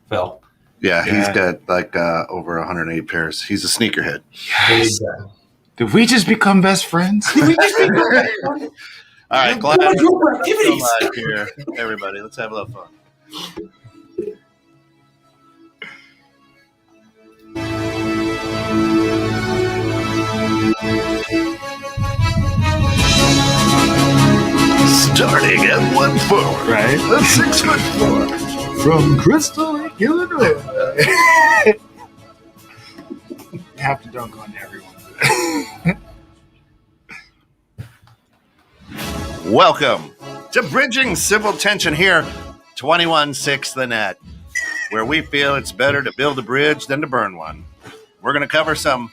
Phil. Yeah, he's got like over 108 pairs. He's a sneakerhead. Yes. Did we just become best friends? All right, glad to live here, everybody. Let's have a little fun. Starting at 1 foot, Right. a 6 foot floor. From Crystal Lake, Illinois. You have to dunk on everyone. Welcome to Bridging Civil Tension here, 21-6 The Net, where we feel it's better to build a bridge than to burn one. We're going to cover some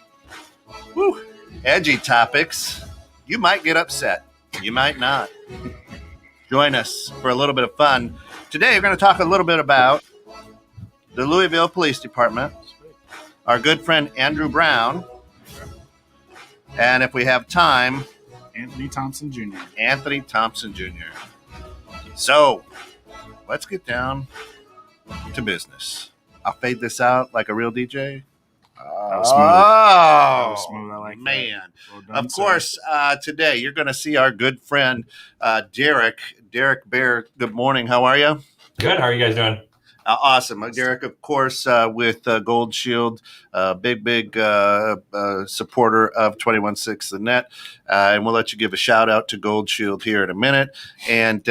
edgy topics. You might get upset. You might not. Join us for a little bit of fun. Today, we're going to talk a little bit about the Louisville Police Department, our good friend Andrew Brown, and if we have time, Anthony Thompson Jr. So, let's get down to business. I'll fade this out like a real DJ. That was smooth. That was smooth. I like man. Well done, Of course, today you're going to see our good friend Derek Bear. Good morning. How are you? Good. How are you guys doing? Awesome. Derek, of course, with Gold Shield, big supporter of 21-6 The Net. And we'll let you give a shout out to Gold Shield here in a minute. And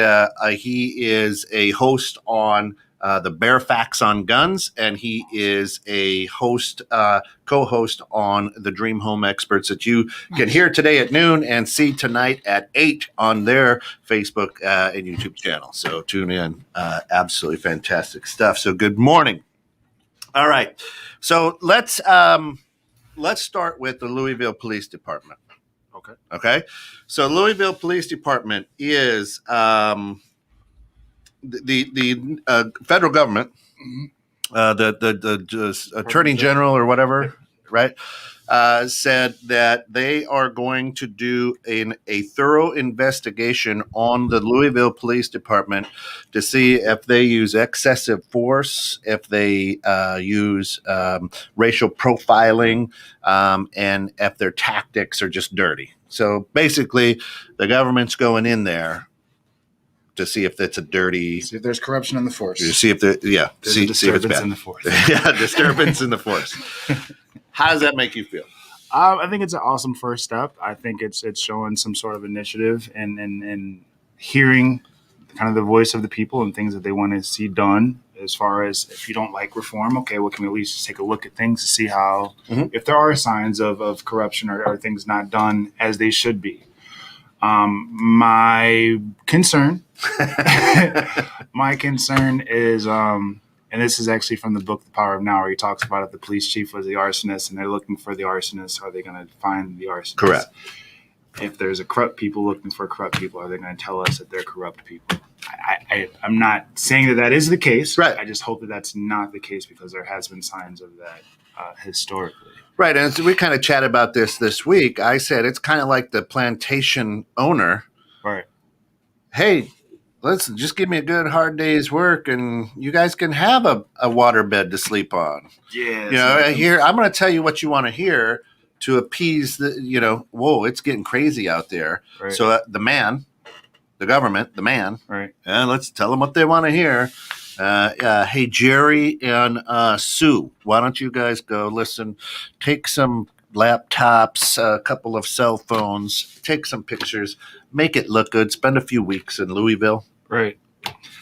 he is a host on the Bear Facts on Guns, and he is a co-host on the Dream Home Experts that you can hear today at noon and see tonight at 8 on their Facebook and YouTube channel. So tune in. Absolutely fantastic stuff. So good morning. All right. So let's start with the Louisville Police Department. Okay. So Louisville Police Department is the federal government, the attorney general or whatever, right, said that they are going to do a thorough investigation on the Louisville Police Department to see if they use excessive force, if they use racial profiling, and if their tactics are just dirty. So basically, the government's going in there to see if it's a dirty. See if there's corruption in the force. See if there, There's see a if it's disturbance bad. in the force. Yeah, disturbance in the force. How does that make you feel? I think it's an awesome first step. I think it's showing some sort of initiative and hearing kind of the voice of the people and things that they want to see done. As far as if you don't like reform, okay, well, can we at least just take a look at things to see how, if there are signs of corruption or things not done as they should be. My concern is, and this is actually from the book, The Power of Now, where he talks about if the police chief was the arsonist and they're looking for the arsonist, are they going to find the arsonist? Correct. If there's a corrupt people looking for corrupt people, are they going to tell us that they're corrupt people? I'm not saying that is the case. Right. I just hope that that's not the case because there has been signs of that historically. Right, and as we kind of chatted about this week, I said it's kind of like the plantation owner. Right. Hey, listen, just give me a good hard day's work, and you guys can have a waterbed to sleep on. Yeah. You know, here I'm going to tell you what you want to hear to appease the. Whoa, it's getting crazy out there. Right. So the government, right. and let's tell them what they want to hear. Hey, Jerry and Sue, why don't you guys go listen, take some laptops, a couple of cell phones, take some pictures, make it look good, spend a few weeks in Louisville. Right.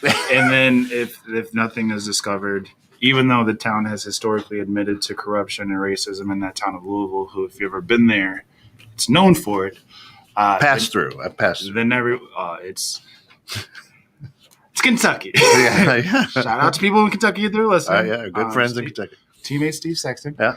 And then if nothing is discovered, even though the town has historically admitted to corruption and racism in that town of Louisville, who, if you've ever been there, it's known for it. I've passed through. Then it's Kentucky. Yeah. Shout out to people in Kentucky if they're listening. Yeah, good friends in Kentucky. Teammate Steve Sexton. Yeah.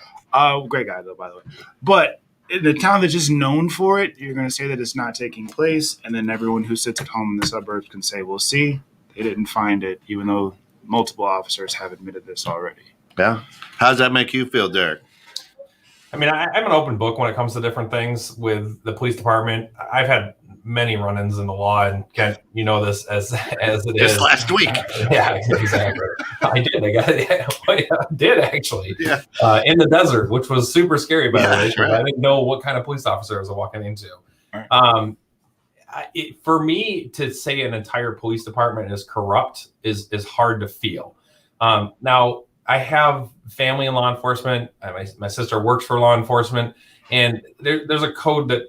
Great guy, though, by the way. But in the town that's just known for it, you're going to say that it's not taking place, and then everyone who sits at home in the suburbs can say, well, see, they didn't find it, even though multiple officers have admitted this already. Yeah. How does that make you feel, Derek? I mean, I'm an open book when it comes to different things with the police department. I've had many run-ins in the law, and Kent, you know this as it Just is. last week. Yeah, exactly. I did. I did actually. Yeah. In the desert, which was super scary, by the way. Right. I didn't know what kind of police officer I was walking into. Right. For me to say an entire police department is corrupt is hard to feel. Now, I have family in law enforcement. My sister works for law enforcement, and there's a code that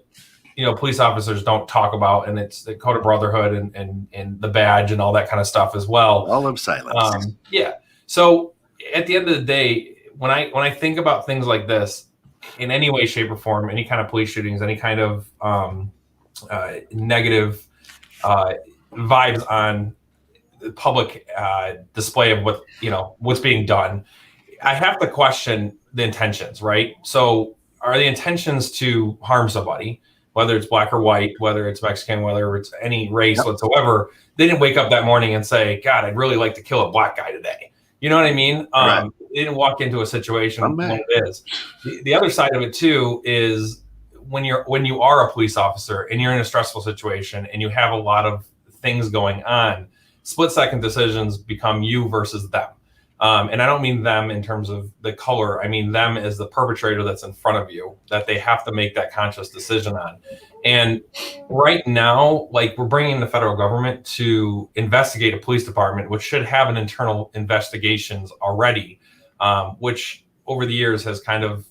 police officers don't talk about, and it's the code of brotherhood and the badge and all that kind of stuff as well. All of silence. Yeah. So at the end of the day, when I think about things like this, in any way, shape, or form, any kind of police shootings, any kind of negative vibes on the public display of what's being done, I have to question the intentions, right? So are the intentions to harm somebody, whether it's black or white, whether it's Mexican, whether it's any race whatsoever? They didn't wake up that morning and say, God, I'd really like to kill a black guy today. You know what I mean? Right. They didn't walk into a situation when it is. The other side of it too is when you are a police officer and you're in a stressful situation and you have a lot of things going on, split-second decisions become you versus them. And I don't mean them in terms of the color. I mean them as the perpetrator that's in front of you, that they have to make that conscious decision on. And right now, like, we're bringing the federal government to investigate a police department, which should have an internal investigations already, which over the years has kind of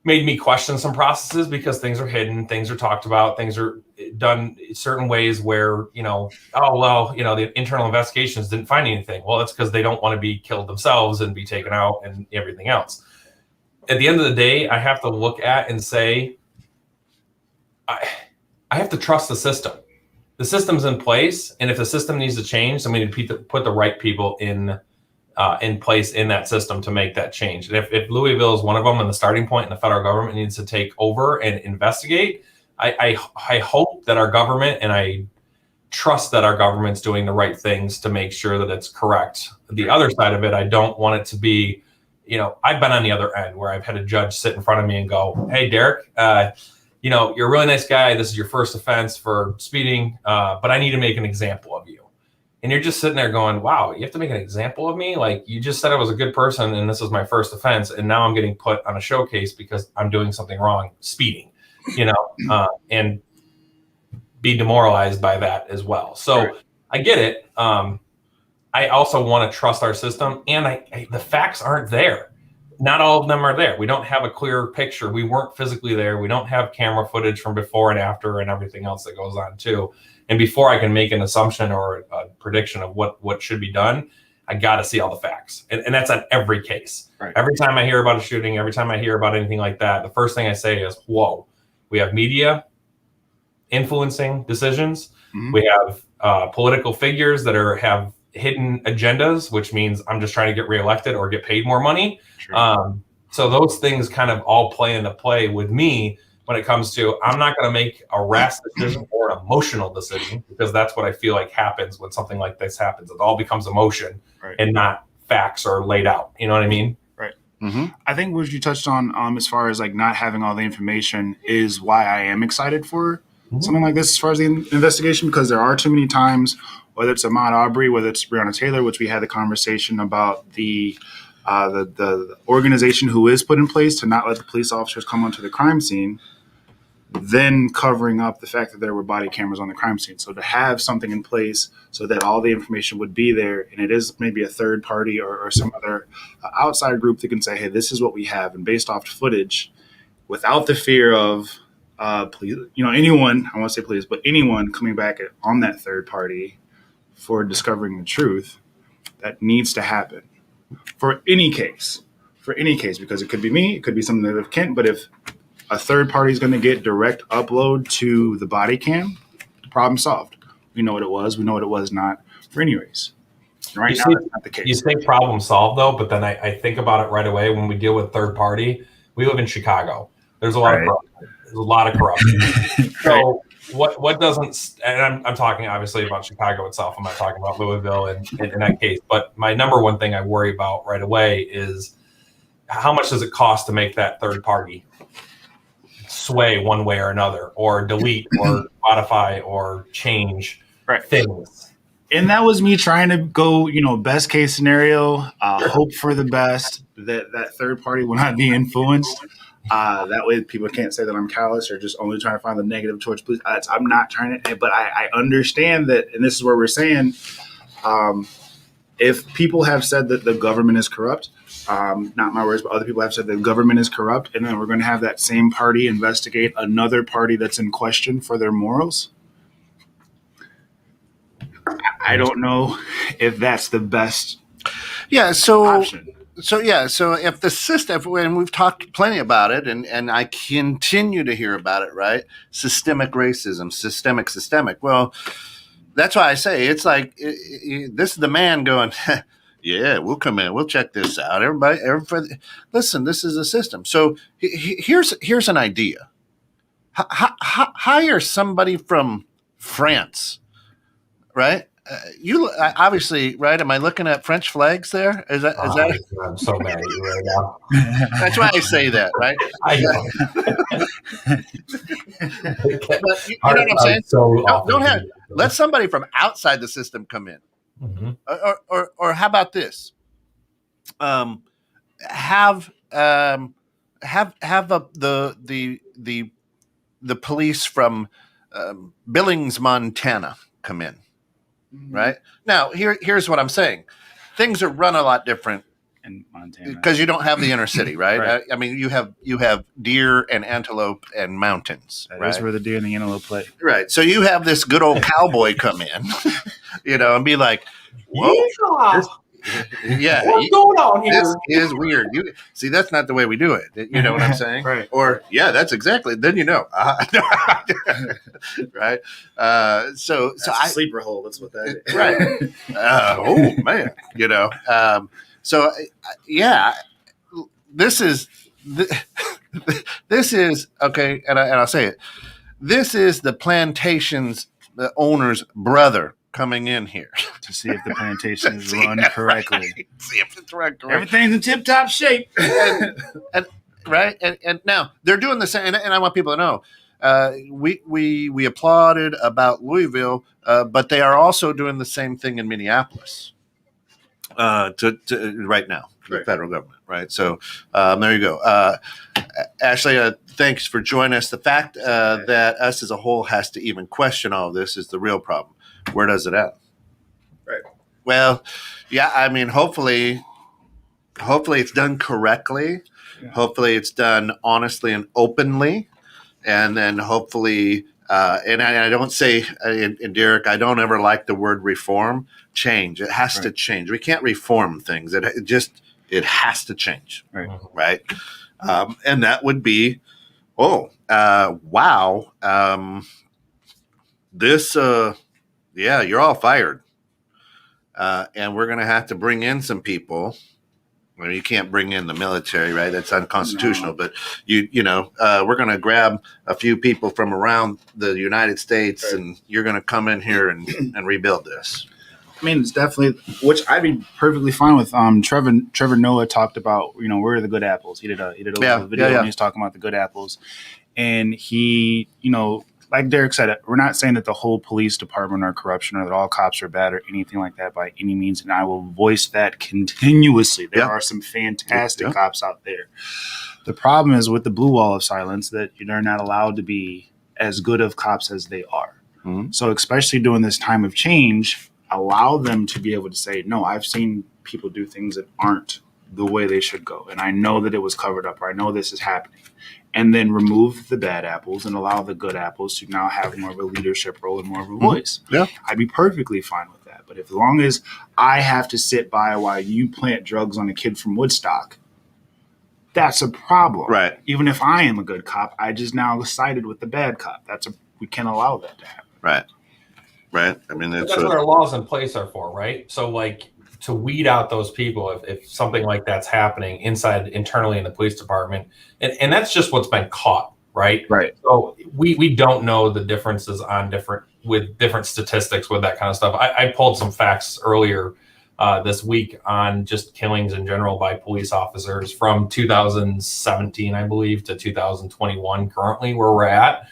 made me question some processes because things are hidden, things are talked about, things are done certain ways where, the internal investigations didn't find anything. Well, that's because they don't want to be killed themselves and be taken out and everything else. At the end of the day, I have to look at and say, I have to trust the system. The system's in place, and if the system needs to change, then we need to put the right people in place in that system to make that change. And if Louisville is one of them and the starting point, and the federal government needs to take over and investigate, I hope that our government, and I trust that our government's doing the right things to make sure that it's correct. The other side of it, I don't want it to be, I've been on the other end where I've had a judge sit in front of me and go, hey, Derek, you're a really nice guy. This is your first offense for speeding, but I need to make an example of you. And you're just sitting there going, wow, you have to make an example of me? Like, you just said I was a good person and this was my first offense, and now I'm getting put on a showcase because I'm doing something wrong, speeding, and be demoralized by that as well. So right. I get it. I also want to trust our system, and the facts aren't there. Not all of them are there. We don't have a clear picture. We weren't physically there. We don't have camera footage from before and after and everything else that goes on too. And before I can make an assumption or a prediction of what should be done, I got to see all the facts. And that's on every case. Right. Every time I hear about a shooting, every time I hear about anything like that, the first thing I say is, whoa, we have media influencing decisions. Mm-hmm. We have political figures that have hidden agendas, which means I'm just trying to get reelected or get paid more money. So those things kind of all play into play with me when it comes to, I'm not going to make a rash decision or an emotional decision, because that's what I feel like happens when something like this happens. It all becomes emotion, right, and not facts are laid out. You know what I mean? Right. Mm-hmm. I think what you touched on as far as like not having all the information is why I am excited for something like this as far as the investigation, because there are too many times, whether it's Ahmaud Arbery, whether it's Breonna Taylor, which we had the conversation about the organization who is put in place to not let the police officers come onto the crime scene, then covering up the fact that there were body cameras on the crime scene. So to have something in place so that all the information would be there, and it is maybe a third party or some other outside group that can say, hey, this is what we have, and based off footage, without the fear of police, anyone, I won't say police, but anyone coming back on that third party for discovering the truth, that needs to happen for any case, because it could be me, it could be something that of Kent, but if a third party is going to get direct upload to the body cam, problem solved. We know what it was. We know what it was not for any race. Right now, that's not the case. You say problem solved, though, but then I think about it right away when we deal with third party. We live in Chicago. There's a lot of corruption. There's a lot of corruption. So what doesn't, and I'm talking obviously about Chicago itself. I'm not talking about Louisville in that case. But my number one thing I worry about right away is how much does it cost to make that third party sway one way or another, or delete, or modify, or change things. And that was me trying to go, best case scenario, hope for the best, that third party will not be influenced. That way people can't say that I'm callous or just only trying to find the negative towards police. I'm not trying to, but I understand that, and this is where we're saying, if people have said that the government is corrupt, not my words, but other people have said that the government is corrupt, and then we're going to have that same party investigate another party that's in question for their morals. I don't know if that's the best option. So if the system, and we've talked plenty about it, and I continue to hear about it, right? Systemic racism, systemic. Well, that's why I say it's like this is the man going, yeah, we'll come in, we'll check this out. Everybody, listen, this is a system. So here's an idea. Hire somebody from France, right? You obviously, right? Am I looking at French flags there? Is that? I'm so mad at you right now. That's why I say that, right? I know. But you know what I'm saying? Don't have. Let somebody from outside the system come in. Mm-hmm. Or how about this? Have the police from Billings, Montana, come in. Right now, here's what I'm saying. Things are run a lot different in Montana because you don't have the inner city, right? Right. I mean, you have deer and antelope and mountains. That's where the deer and the antelope play. Right. So you have this good old cowboy come in, and be like, "Whoa, yeah, what's going on here? This is weird." You see, that's not the way we do it. You know what I'm saying? Right. Or that's exactly. Then right. So a sleeper hole. That's what that is. Right. Oh man. So this is okay, and I'll say it. This is the plantation's the owner's brother coming in here to see if the plantation is run correctly. See if it's run correctly. Everything's in tip-top shape. and right, and now they're doing the same. And I want people to know, we applauded about Louisville, but they are also doing the same thing in Minneapolis. To right now, the federal government, right? So there you go. Ashley, thanks for joining us. The fact that us as a whole has to even question all of this is the real problem. Where does it end? Right. Well, I mean, hopefully it's done correctly. Yeah. Hopefully it's done honestly and openly, and then hopefully. And I don't say, and Derek, I don't ever like the word reform. Change. It has to change. We can't reform things. It has to change. Right. And that would be, wow. This, you're all fired. And we're going to have to bring in some people. Well, you can't bring in the military, right? That's unconstitutional. No. But we're going to grab a few people from around the United States, and you're going to come in here and rebuild this. I mean, it's definitely, which I'd be perfectly fine with. Trevor Noah talked about, where are the good apples? He did a video and he's talking about the good apples, and he, like Derek said, we're not saying that the whole police department are corruption or that all cops are bad or anything like that by any means. And I will voice that continuously. There are some fantastic cops out there. The problem is with the blue wall of silence that they're not allowed to be as good of cops as they are. Mm-hmm. So especially during this time of change, allow them to be able to say, no, I've seen people do things that aren't the way they should go. And I know that it was covered up, or I know this is happening. And then remove the bad apples and allow the good apples to now have more of a leadership role and more of a voice. Yeah. I'd be perfectly fine with that. But as long as I have to sit by while you plant drugs on a kid from Woodstock, that's a problem. Right. Even if I am a good cop, I just now sided with the bad cop. We can't allow that to happen. Right. I mean, that's what our laws in place are for, right? So to weed out those people if something like that's happening internally in the police department. And that's just what's been caught, right? Right. So we don't know the differences with different statistics with that kind of stuff. I pulled some facts earlier this week on just killings in general by police officers from 2017, I believe, to 2021, currently where we're at.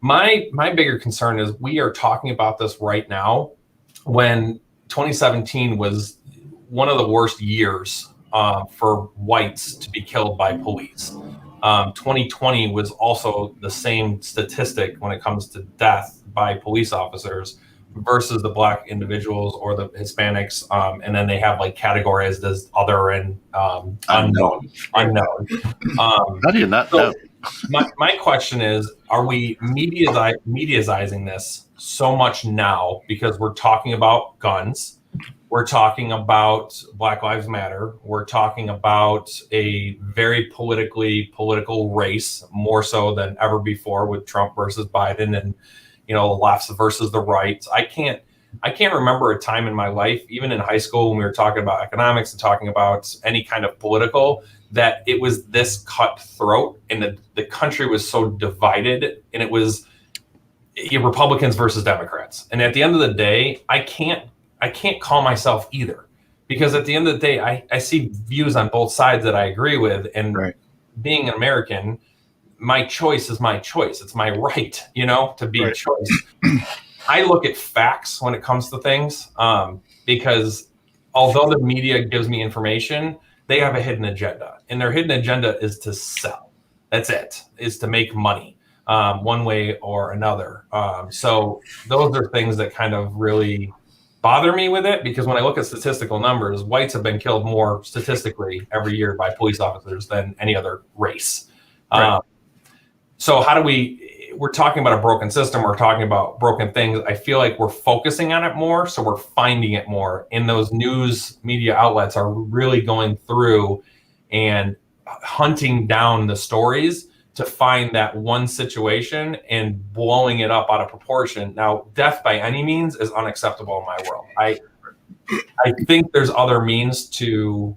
My bigger concern is we are talking about this right now when 2017 was one of the worst years for whites to be killed by police. 2020 was also the same statistic when it comes to death by police officers versus the black individuals or the Hispanics. And then they have like categorized as other and unknown. How do you not know? My question is, are we mediatizing this so much now because we're talking about guns? We're talking about Black Lives Matter. We're talking about a very political race, more so than ever before with Trump versus Biden and, the lefts versus the rights. I can't remember a time in my life, even in high school when we were talking about economics and talking about any kind of political, that it was this cutthroat and the country was so divided, and it was Republicans versus Democrats. And at the end of the day, I can't call myself either, because at the end of the day, I see views on both sides that I agree with. And being an American, my choice is my choice. It's my right, to be a choice. I look at facts when it comes to things, because although the media gives me information, they have a hidden agenda, and their hidden agenda is to sell. That's it, is to make money one way or another. So those are things that kind of really bother me with it, because when I look at statistical numbers, whites have been killed more statistically every year by police officers than any other race. So how do we're talking about a broken system, we're talking about broken things. I feel like we're focusing on it more, so we're finding it more. And those news media outlets are really going through and hunting down the stories to find that one situation and blowing it up out of proportion. Now, death by any means is unacceptable in my world. I think there's other means to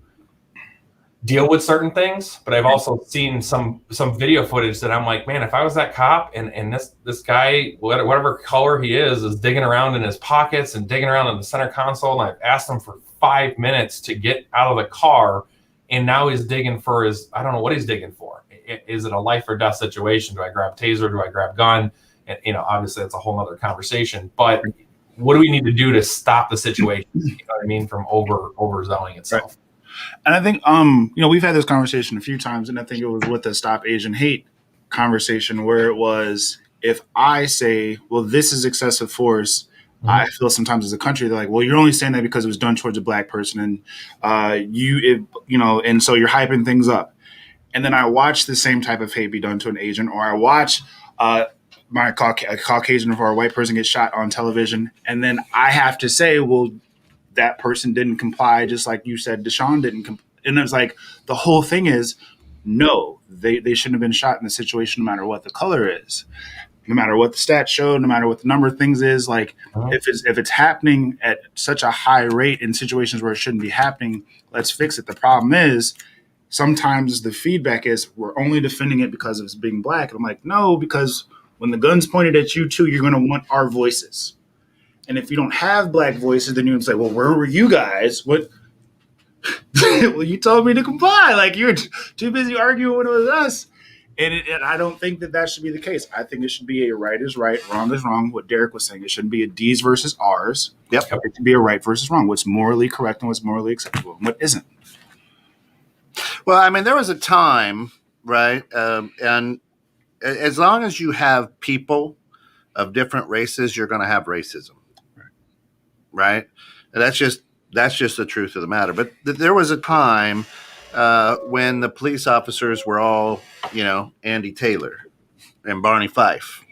deal with certain things, but I've also seen some video footage that I'm like, man, if I was that cop and this guy, whatever color he is digging around in his pockets and digging around in the center console, and I've asked him for 5 minutes to get out of the car, and now he's digging for I don't know what he's digging for. Is it a life or death situation? Do I grab taser? Do I grab gun? And, obviously that's a whole nother conversation, but what do we need to do to stop the situation? You know what I mean? From overselling itself. And I think, we've had this conversation a few times, and I think it was with the Stop Asian Hate conversation, where it was, if I say, well, this is excessive force, I feel sometimes as a country, they're like, well, you're only saying that because it was done towards a black person, and and so you're hyping things up. And then I watch the same type of hate be done to an Asian, or I watch a Caucasian or a white person get shot on television, and then I have to say, well, that person didn't comply, just like you said, Deshaun didn't comply. And it's like, the whole thing is, no, they shouldn't have been shot in the situation, no matter what the color is, no matter what the stats show, no matter what the number of things is. Like, if it's happening at such a high rate in situations where it shouldn't be happening, let's fix it. The problem is, sometimes the feedback is, we're only defending it because of it's being black. And I'm like, no, because when the gun's pointed at you too, you're going to want our voices. And if you don't have black voices, then you say, well, where were you guys? What? Well, you told me to comply. Like, you're too busy arguing when it was us. And I don't think that should be the case. I think it should be a right is right, wrong is wrong. What Derek was saying, it shouldn't be a D's versus R's. Yep. It should be a right versus wrong. What's morally correct and what's morally acceptable and what isn't. Well, I mean, there was a time, right? And as long as you have people of different races, you're going to have racism. Right? And that's just the truth of the matter. But there was a time when the police officers were all, Andy Taylor and Barney Fife.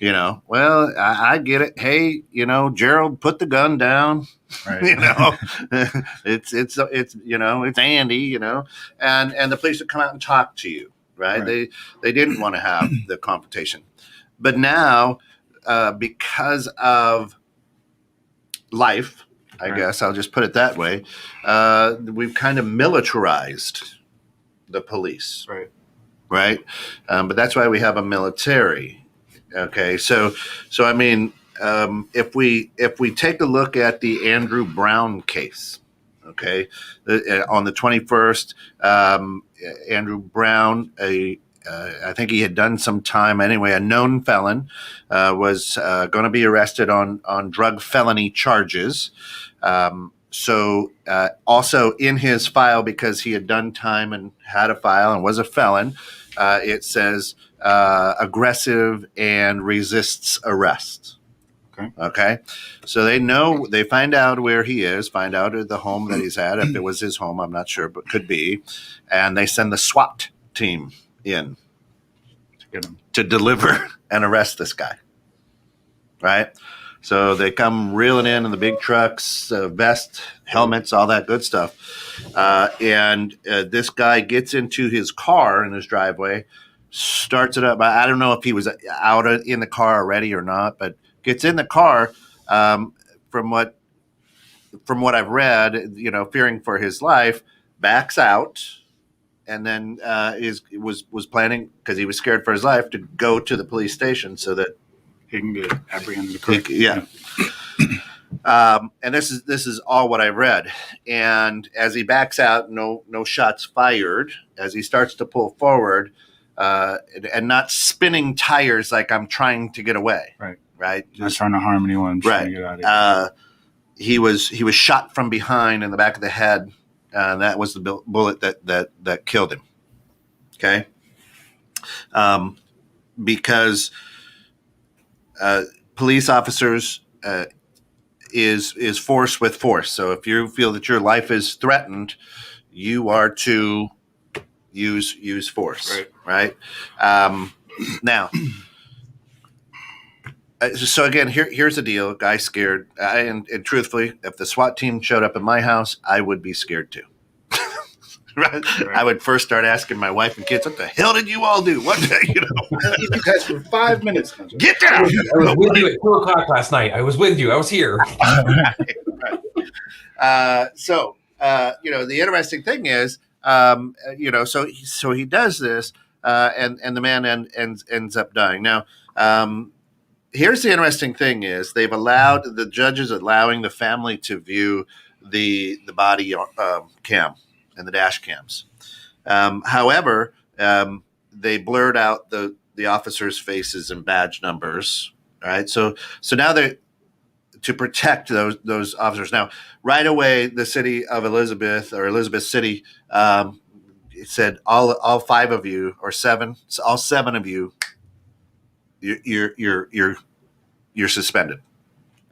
Well, I get it. Hey, Gerald, put the gun down. Right. It's Andy. And the police would come out and talk to you. Right? They didn't want to have the confrontation, but now because of life, I guess I'll just put it that way, we've kind of militarized the police, right? But that's why we have a military. Okay, so I mean, if we take a look at the Andrew Brown case, Okay, on the 21st, Andrew Brown, I think he had done some time anyway. A known felon was going to be arrested on drug felony charges. Also in his file, because he had done time and had a file and was a felon, it says aggressive and resists arrest. Okay. So they find out where he is, find out at the home that he's at. If it was his home, I'm not sure, but could be. And they send the SWAT team in to deliver and arrest this guy. Right. So they come reeling in the big trucks, vest, helmets, all that good stuff. And this guy gets into his car in his driveway, starts it up. I don't know if he was out in the car already or not, but gets in the car. From what I've read, fearing for his life, backs out, and then was planning, because he was scared for his life, to go to the police station so that he can get apprehended. Correct. Yeah. And this is all what I've read. And as he backs out, no shots fired. As he starts to pull forward, and not spinning tires like I'm trying to get away. Right. Not trying to harm anyone. Right. To get out of here. He was shot from behind in the back of the head. That was the bullet that killed him. Okay. Because police officers is force with force. So if you feel that your life is threatened, you are to use force. Right. Now. So again, here's the deal. Guy's scared, and truthfully, if the SWAT team showed up at my house, I would be scared too. Right? I would first start asking my wife and kids, "What the hell did you all do? What you guys for 5 minutes? Get down!" I was with you at 2:00 last night. I was with you. I was here. Right. So the interesting thing is, so he does this, and the man ends up dying. Now. Here's the interesting thing is the judges allowing the family to view the body cam and the dash cams. However, they blurred out the officers' faces and badge numbers. Right. So now they to protect those officers. Now, right away, the city of Elizabeth City said all 5 of you, or 7, all 7 of you. You're suspended.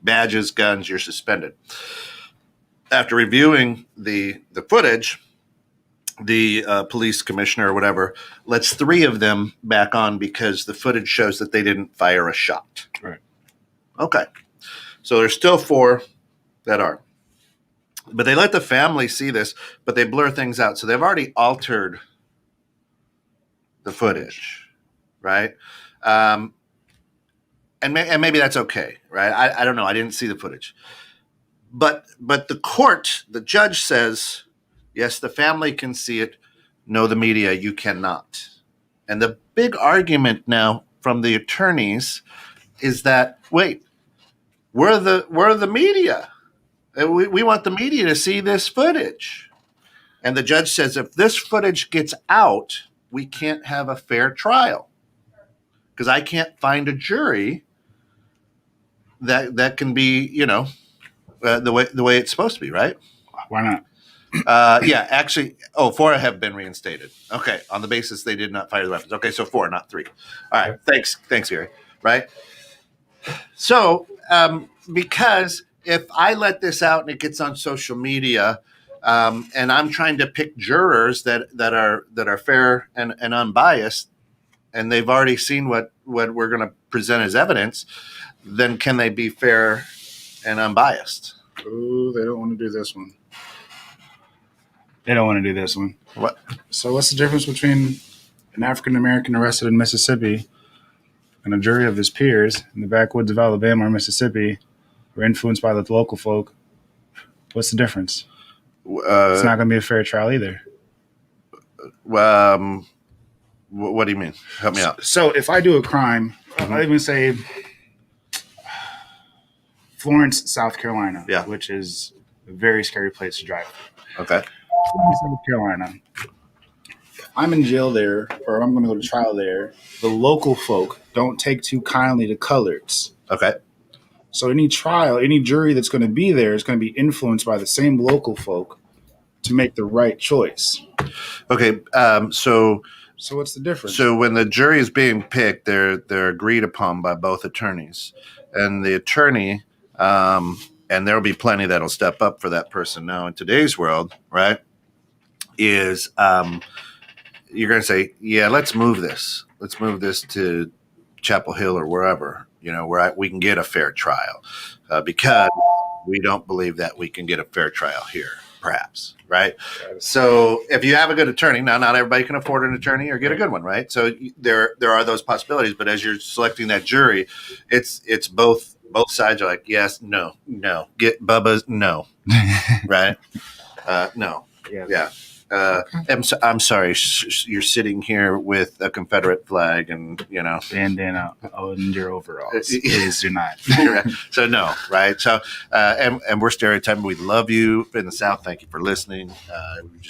Badges, guns, you're suspended. After reviewing the footage, the police commissioner or whatever lets 3 of them back on because the footage shows that they didn't fire a shot. Right. Okay. So there's still 4 that are. But they let the family see this, but they blur things out. So they've already altered the footage, right? And maybe that's okay, right? I don't know. I didn't see the footage. But the judge says, yes, the family can see it. No, the media, you cannot. And the big argument now from the attorneys is that, wait, we're the media. We want the media to see this footage. And the judge says, if this footage gets out, we can't have a fair trial. Because I can't find a jury that can be, the way it's supposed to be, right? Why not? Yeah, actually, 4 have been reinstated. Okay, on the basis they did not fire the weapons. Okay, so 4, not 3. All right, thanks, Gary. Right. So, because if I let this out and it gets on social media, and I'm trying to pick jurors that are fair and unbiased, and they've already seen what we're going to present as evidence, then can they be fair and unbiased? Oh, they don't want to do this one. They don't want to do this one. What? So what's the difference between an African-American arrested in Mississippi and a jury of his peers in the backwoods of Alabama or Mississippi who are influenced by the local folk? What's the difference? It's not going to be a fair trial either. What do you mean? Help me out. So if I do a crime, I'll even say Florence, South Carolina, which is a very scary place to drive. Okay. South Carolina. If I'm in jail there, or I'm going to go to trial there, the local folk don't take too kindly to colors. Okay. So any trial, any jury that's going to be there is going to be influenced by the same local folk to make the right choice. Okay. So what's the difference? So when the jury is being picked, they're agreed upon by both attorneys, and the attorney, and there'll be plenty that'll step up for that person now in today's world, right? Is you're going to say, yeah, let's move this to Chapel Hill or wherever, where we can get a fair trial, because we don't believe that we can get a fair trial here, perhaps, right? So if you have a good attorney, now not everybody can afford an attorney or get a good one, right? So there are those possibilities, but as you're selecting that jury, it's both sides are like, yes, no, get Bubba's, no, right? No, yeah. I'm sorry. You're sitting here with a Confederate flag and bandana on your overalls. Please do not. Right. So no, right? So and we're stereotyping. We love you in the South. Thank you for listening. We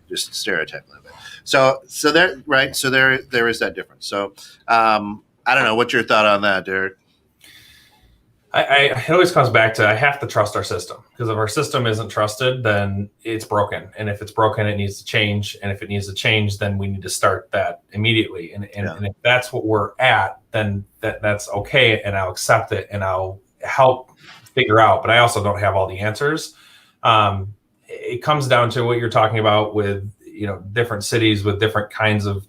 just stereotype a little bit. So there, right? So there is that difference. So I don't know. What's your thought on that, Derek? It always comes back to I have to trust our system, because if our system isn't trusted, then it's broken. And if it's broken, it needs to change. And if it needs to change, then we need to start that immediately. And if that's what we're at, then that's okay. And I'll accept it and I'll help figure out. But I also don't have all the answers. It comes down to what you're talking about with different cities with different kinds of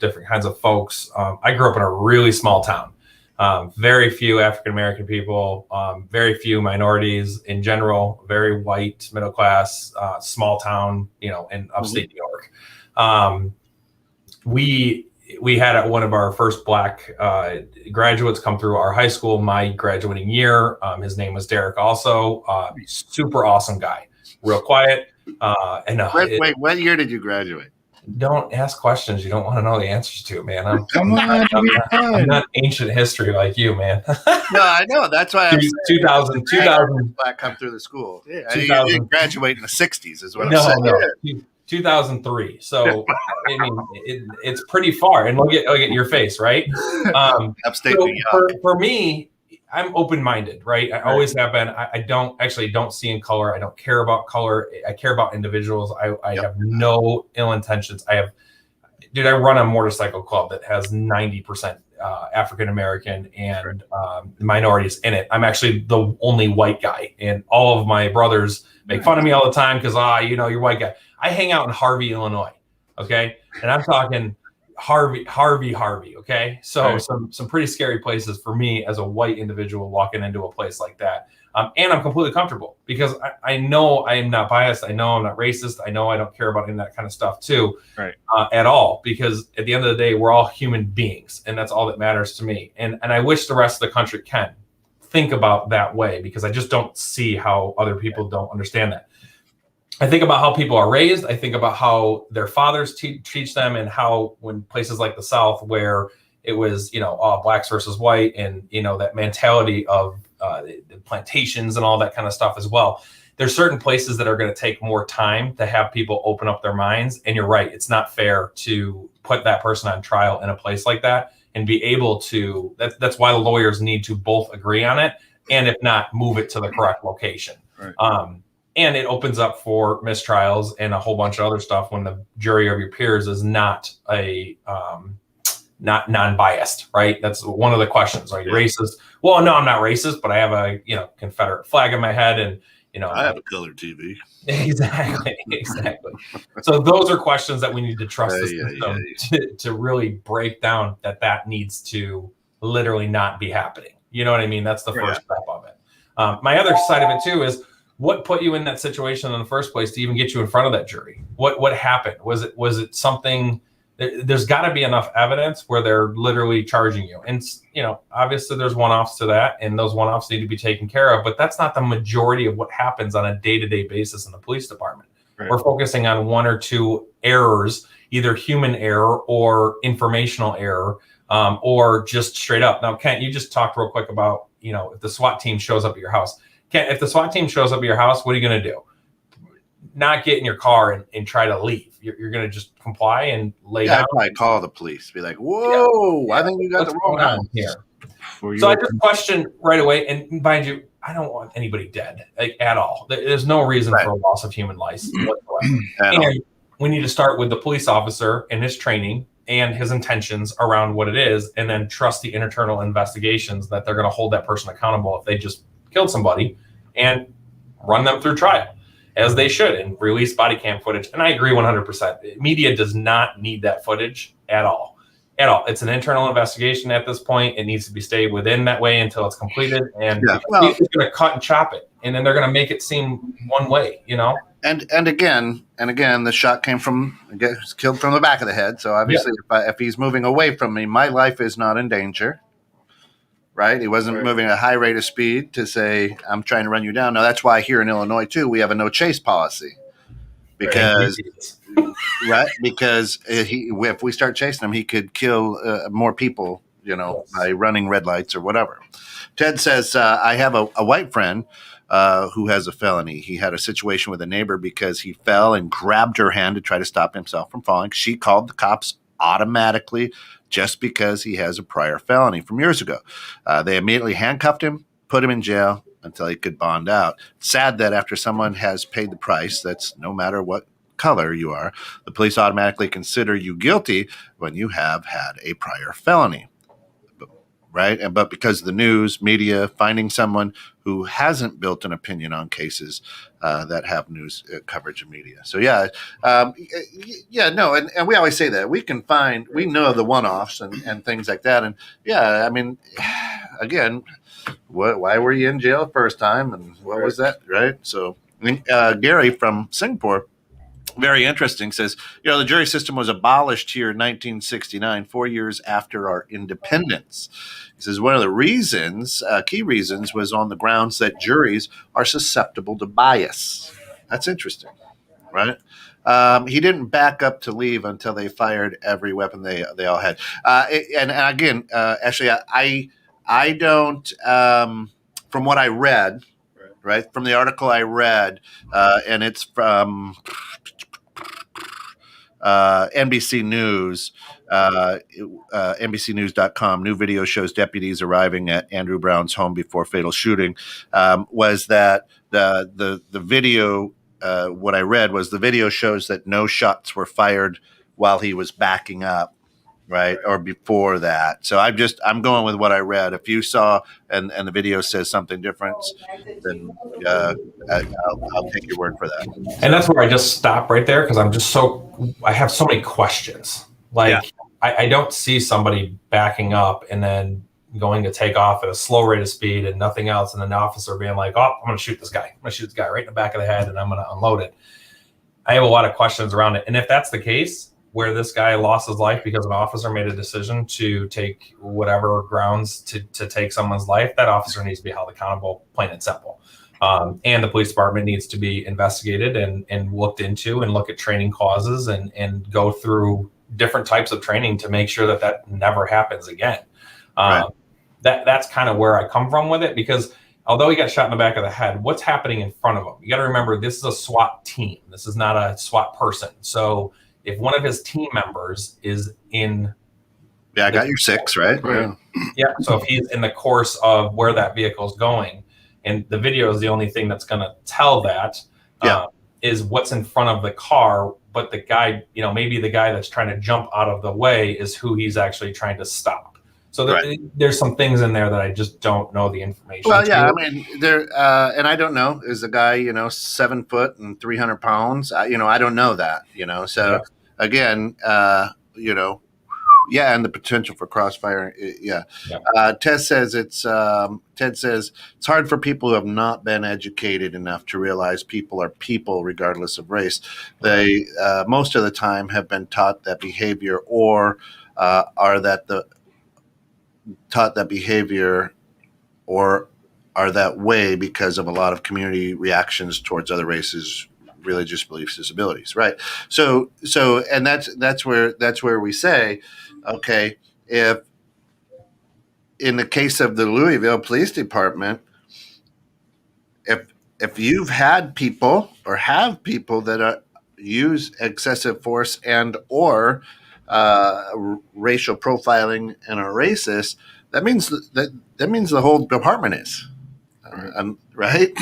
folks. I grew up in a really small town. Very few African-American people, very few minorities in general, very white, middle class, small town, in upstate New York. We had one of our first Black graduates come through our high school my graduating year. His name was Derek also. Super awesome guy, real quiet. Wait, what year did you graduate? Don't ask questions you don't want to know the answers to, man. I'm not ancient history like you, man. No, I know. That's why I'm 2000 Black come through the school. Yeah, you didn't graduate in the 60s is what I'm saying. No. 2003. So I mean, it's pretty far. And look at your face, right? Upstate so New York. For me, I'm open-minded, right? I always have been. I don't see in color. I don't care about color. I care about individuals. I have no ill intentions. I run a motorcycle club that has 90% African-American and minorities in it. I'm actually the only white guy, and all of my brothers make fun of me all the time because, you're white guy. I hang out in Harvey, Illinois, okay? And I'm talking Harvey, okay? So some pretty scary places for me as a white individual walking into a place like that. And I'm completely comfortable because I know I am not biased. I know I'm not racist. I know I don't care about any of that kind of stuff too, right? At all, because at the end of the day, we're all human beings, and that's all that matters to me. And I wish the rest of the country can think about that way, because I just don't see how other people don't understand that. I think about how people are raised. I think about how their fathers teach them, and how when places like the South, where it was, blacks versus white, and, that mentality of the plantations and all that kind of stuff as well. There's certain places that are going to take more time to have people open up their minds. And you're right. It's not fair to put that person on trial in a place like that and be able to, that's why the lawyers need to both agree on it. And if not, move it to the correct location. Right. And it opens up for mistrials and a whole bunch of other stuff when the jury of your peers is not not non-biased, right? That's one of the questions. Are you racist? Well, no, I'm not racist, but I have a Confederate flag in my head, and I have a color TV. Exactly. So those are questions that we need to trust the system to really break down that needs to literally not be happening. You know what I mean? That's the first step of it. My other side of it too is, what put you in that situation in the first place to even get you in front of that jury? What happened? Was it something? There's got to be enough evidence where they're literally charging you. And, obviously there's one-offs to that, and those one-offs need to be taken care of, but that's not the majority of what happens on a day-to-day basis in the police department. Right. We're focusing on one or two errors, either human error or informational error, or just straight up. Now, Kent, you just talked real quick about, if the SWAT team shows up at your house. Kent, if the SWAT team shows up at your house, what are you going to do? not get in your car and try to leave. You're going to just comply and lay down. I'd probably call the police. Be like, "Whoa, I think you got What's the wrong going on house here." For So I your just questioned right away. And mind you, I don't want anybody dead at all. There's no reason for a loss of human life whatsoever. And we need to start with the police officer and his training and his intentions around what it is, and then trust the internal investigations that they're going to hold that person accountable if they just killed somebody, and run them through trial as they should and release body cam footage. And I agree 100%. Media does not need that footage at all. At all. It's an internal investigation at this point. It needs to be stayed within that way until it's completed. And it's going to cut and chop it. And then they're going to make it seem one way, you know? And again, the shot came from, gets killed from the back of the head. So obviously, if he's moving away from me, my life is not in danger. Right? He wasn't moving at a high rate of speed to say, I'm trying to run you down. Now, that's why here in Illinois, too, we have a no chase policy. Because if we start chasing him, he could kill more people, by running red lights or whatever. Ted says, I have a white friend who has a felony. He had a situation with a neighbor because he fell and grabbed her hand to try to stop himself from falling. She called the cops automatically just because he has a prior felony from years ago. They immediately handcuffed him, put him in jail until he could bond out. It's sad that after someone has paid the price, that's no matter what color you are, the police automatically consider you guilty when you have had a prior felony. Right? But because of the news, media, finding someone who hasn't built an opinion on cases that have news coverage and media. So, and we always say that. We know the one-offs and things like that. And, again, why were you in jail the first time? And what was that, right? So, Gary from Singapore, very interesting, says, the jury system was abolished here in 1969, 4 years after our independence. He says one of the reasons, key reasons, was on the grounds that juries are susceptible to bias. That's interesting, right? He didn't back up to leave until they fired every weapon they all had. And again, actually, I don't, from what I read, right, from the article I read, and it's from NBC News, NBCnews.com. New video shows deputies arriving at Andrew Brown's home before fatal shooting. Was that the video? What I read was the video shows that no shots were fired while he was backing up, right, or before that. So I'm going with what I read. If you saw and the video says something different, then I'll take your word for that. And that's where I just stop right there because I have so many questions. I don't see somebody backing up and then going to take off at a slow rate of speed and nothing else, and then the officer being like, "Oh, I'm going to shoot this guy. I'm going to shoot this guy right in the back of the head, and I'm going to unload it." I have a lot of questions around it, and if that's the case, where this guy lost his life because an officer made a decision to take whatever grounds to take someone's life, that officer needs to be held accountable, plain and simple. And the police department needs to be investigated and looked into and look at training causes and go through different types of training to make sure that never happens again. Right. That's kind of where I come from with it, because although he got shot in the back of the head, what's happening in front of him? You got to remember, this is a SWAT team. This is not a SWAT person. So if one of his team members is in... Yeah, I got your 6, right? Yeah. So if he's in the course of where that vehicle is going, and the video is the only thing that's going to tell that, is what's in front of the car. But the guy, maybe the guy that's trying to jump out of the way is who he's actually trying to stop. So there's some things in there that I just don't know the information. Well, yeah, I mean, and I don't know, is the guy, 7 foot and 300 pounds? I don't know that, So again, and the potential for crossfire. Ted says it's hard for people who have not been educated enough to realize people are people regardless of race. They most of the time have been taught that behavior or are that way because of a lot of community reactions towards other races, religious beliefs, disabilities, right? So and that's where we say, okay, if in the case of the Louisville Police Department, if if you've had people or have people that use excessive force and or racial profiling and are racist, that means that means the whole department is right.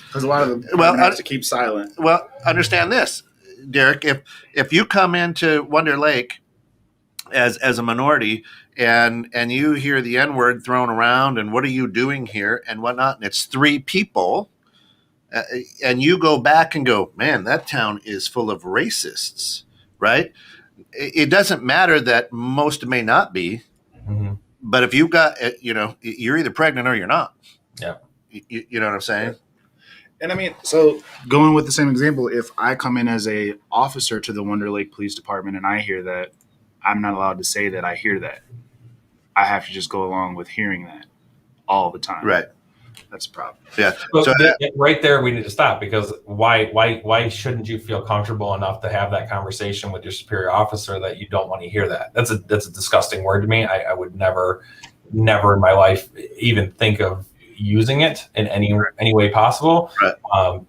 Because a lot of them have to keep silent. Well, understand this, Derek. If you come into Wonder Lake as a minority and you hear the N-word thrown around and what are you doing here and whatnot, and it's 3 people, and you go back and go, man, that town is full of racists, right? It doesn't matter that most may not be, but if you've got, you're either pregnant or you're not. Yeah. You know what I'm saying? And I mean, so going with the same example, if I come in as a officer to the Wonder Lake Police Department and I hear that, I'm not allowed to say that I hear that. I have to just go along with hearing that all the time. Right. That's a problem. Yeah. So right there, we need to stop, because why shouldn't you feel comfortable enough to have that conversation with your superior officer that you don't want to hear that? That's a disgusting word to me. I would never in my life even think of using it in any way possible. Right.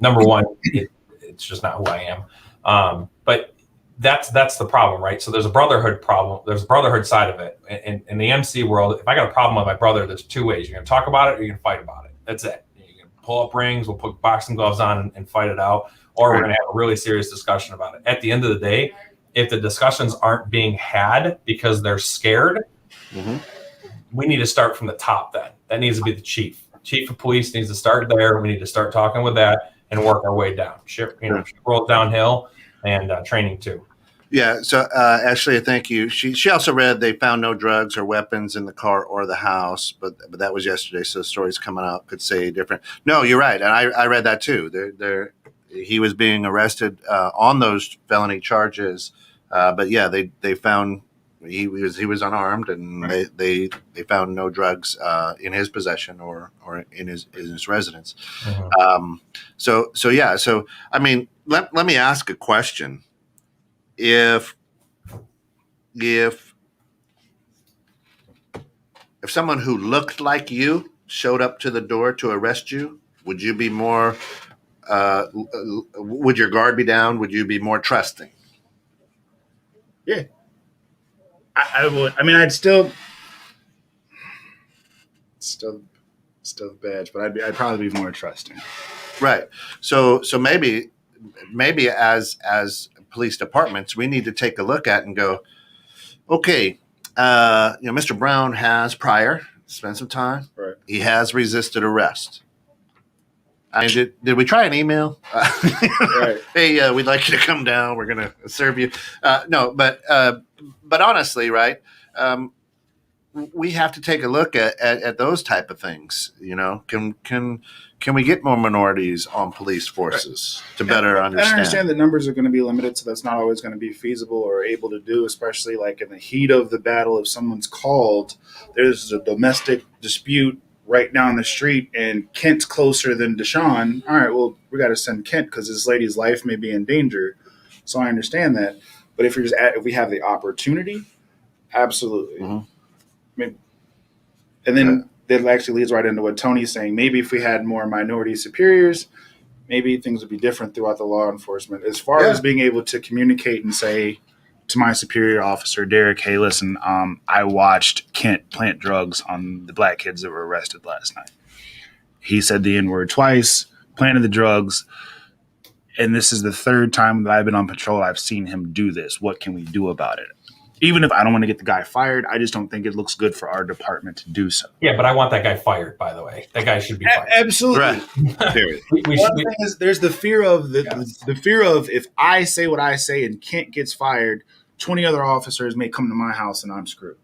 Number one, it's just not who I am. But that's the problem, right? So there's a brotherhood problem. There's a brotherhood side of it. And in the MC world, if I got a problem with my brother, there's 2 ways. You're going to talk about it or you're going to fight about it. That's it. You can pull up rings, we'll put boxing gloves on and fight it out, or we're going to have a really serious discussion about it. At the end of the day, if the discussions aren't being had because they're scared, we need to start from the top then. That needs to be the chief. Chief of police needs to start there. We need to start talking with that and work our way down. Ship roll downhill, and training too. Yeah. So Ashley, thank you. She also read they found no drugs or weapons in the car or the house, but that was yesterday. So the stories coming out could say different. No, you're right, and I read that too. He was being arrested on those felony charges, but yeah, they found he was unarmed, and they found no drugs in his possession or in his residence. So yeah. So I mean, let me ask a question. If someone who looked like you showed up to the door to arrest you, would you be more? Would your guard be down? Would you be more trusting? Yeah, I would. I mean, I'd still the badge, but I'd probably be more trusting. Right. So maybe as police departments, we need to take a look at and go, okay, Mr. Brown has prior, spent some time. Right. He has resisted arrest. I mean, did we try an email? Right. Hey, we'd like you to come down. We're going to serve you. No, but honestly, right, we have to take a look at those type of things. Can we get more minorities on police forces to better understand? I understand that numbers are going to be limited, so that's not always going to be feasible or able to do, especially like in the heat of the battle. If someone's called, there's a domestic dispute right down the street, and Kent's closer than Deshaun. All right, well, we got to send Kent because this lady's life may be in danger. So I understand that. But if we have the opportunity, absolutely. I mean, and then that actually leads right into what Tony's saying. Maybe if we had more minority superiors, maybe things would be different throughout the law enforcement. As far as being able to communicate and say to my superior officer, Derek, hey, listen, I watched Kent plant drugs on the black kids that were arrested last night. He said the N-word twice, planted the drugs, and this is the 3rd time that I've been on patrol. I've seen him do this. What can we do about it? Even if I don't want to get the guy fired, I just don't think it looks good for our department to do so. Yeah, but I want that guy fired, by the way. That guy should be fired. Absolutely. Right. One thing is there's the fear of the fear of if I say what I say and Kent gets fired, 20 other officers may come to my house and I'm screwed.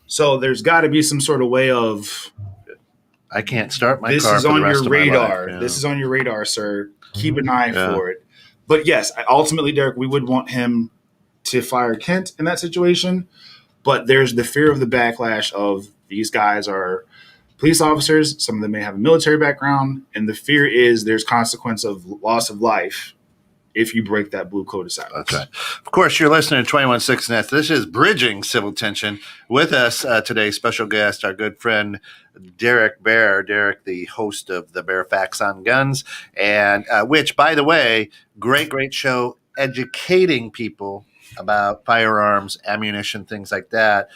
So there's got to be some sort of way of I can't start my this car is for on the rest your of my radar. life. Yeah. This is on your radar, sir. Keep an eye for it. But yes, ultimately, Derek, we would want him to fire Kent in that situation. But there's the fear of the backlash of these guys are police officers. Some of them may have a military background. And the fear is there's consequence of loss of life if you break that blue code of silence. That's right. Of course, you're listening to 21.6 Nets. This is Bridging Civil Tension. With us today, special guest, our good friend Derek Bear. Derek, the host of the Bear Facts on Guns, and which, by the way, great show educating people about firearms, ammunition, things like that.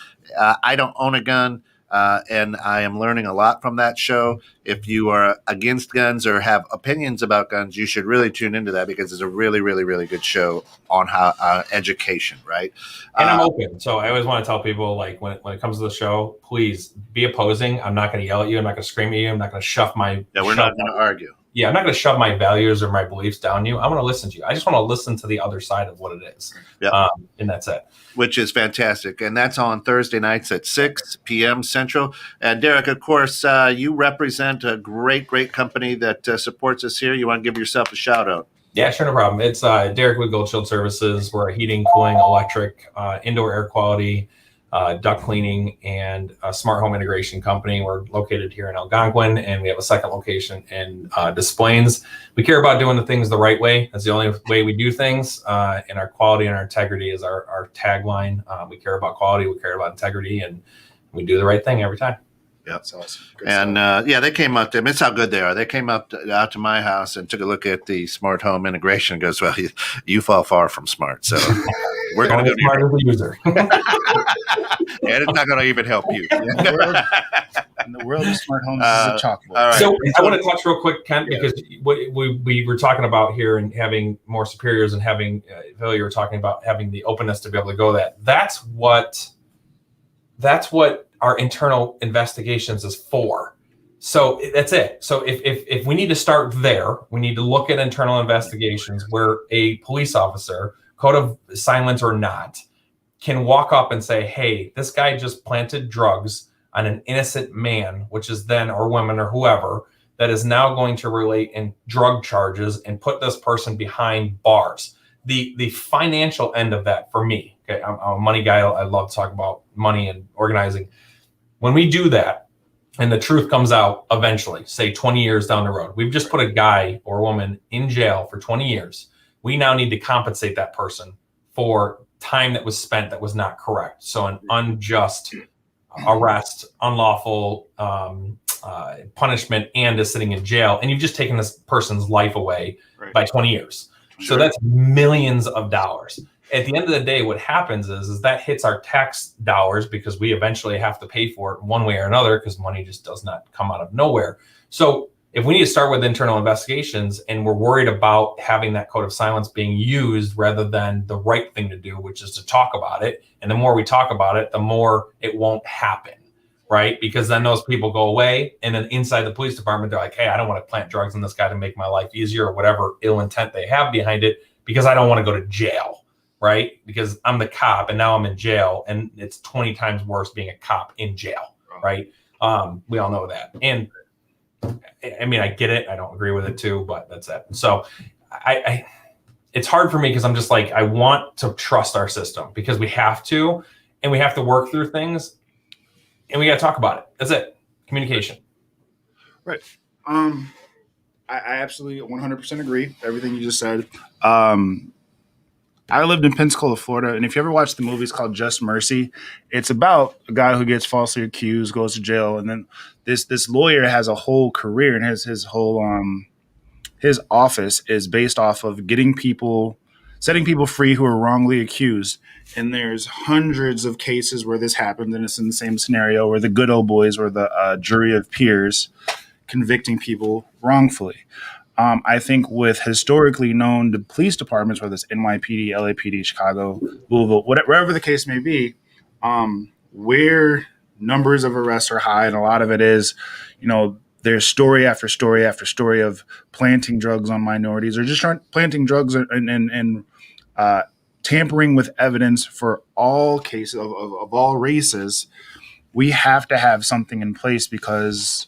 I don't own a gun. And I am learning a lot from that show. If you are against guns or have opinions about guns, you should really tune into that because it's a really good show on how education, right? And I'm open. So I always want to tell people, like, when it comes to the show, please be opposing. I'm not going to yell at you. I'm not going to scream at you. I'm not going to shove my... Yeah, we're not going to argue. Yeah, I'm not going to shove my values or my beliefs down you. I'm going to listen to you. I just want to listen to the other side of what it is. Yeah. And that's it. Which is fantastic. And that's on Thursday nights at 6 p.m. Central. And Derek, of course, you represent a great company that supports us here. You want to give yourself a shout out? Yeah, sure, no problem. It's Derek with Gold Shield Services. We're a heating, cooling, electric, indoor air quality, duct cleaning, and a smart home integration company. We're located here in Algonquin, and we have a second location in Des Plaines. We care about doing the things the right way. That's the only way we do things, and our quality and our integrity is our tagline. We care about quality, we care about integrity, and we do the right thing every time. Yeah, that's awesome. Good and they came up to me. It's how good they are. They came out to my house and took a look at the smart home integration. And goes, well, you fall far from smart. So we're going to go smart as a user. And it's not going to even help you. In the world of smart homes, is a chalkboard. Right. So I want to touch real quick, Kent, because we were talking about here and having more superiors and having, Phil, you were talking about having the openness to be able to go that. That's what our internal investigations is for. So that's it. So if we need to start there, we need to look at internal investigations where a police officer, code of silence or not, can walk up and say, hey, this guy just planted drugs on an innocent man, which is then, or woman or whoever, that is now going to relate in drug charges and put this person behind bars. The financial end of that for me, okay, I'm a money guy. I love to talk about money and organizing. When we do that and the truth comes out eventually, say 20 years down the road, we've just put a guy or a woman in jail for 20 years. We now need to compensate that person for time that was spent that was not correct. So an unjust arrest, unlawful punishment, and is sitting in jail. And you've just taken this person's life away by 20 years. Sure. So that's millions of dollars. At the end of the day, what happens is that hits our tax dollars because we eventually have to pay for it one way or another because money just does not come out of nowhere. So if we need to start with internal investigations and we're worried about having that code of silence being used rather than the right thing to do, which is to talk about it. And the more we talk about it, the more it won't happen, right? Because then those people go away and then inside the police department, they're like, hey, I don't want to plant drugs in this guy to make my life easier or whatever ill intent they have behind it because I don't want to go to jail. Right? Because I'm the cop and now I'm in jail and it's 20 times worse being a cop in jail. Right? We all know that. And I mean, I get it. I don't agree with it too, but that's it. So I it's hard for me because I'm just like, I want to trust our system because we have to, and we have to work through things and we got to talk about it. That's it. Communication. Right. I absolutely 100% agree. Everything you just said. I lived in Pensacola, Florida, and if you ever watch the movie, it's called Just Mercy. It's about a guy who gets falsely accused, goes to jail, and then this lawyer has a whole career, and his whole his office is based off of setting people free who are wrongly accused. And there's hundreds of cases where this happens, and it's in the same scenario where the good old boys or the jury of peers convicting people wrongfully. I think with historically known police departments, whether it's NYPD, LAPD, Chicago, Louisville, wherever the case may be, where numbers of arrests are high, and a lot of it is, there's story after story after story of planting drugs on minorities or just planting drugs and tampering with evidence for all cases of all races. We have to have something in place because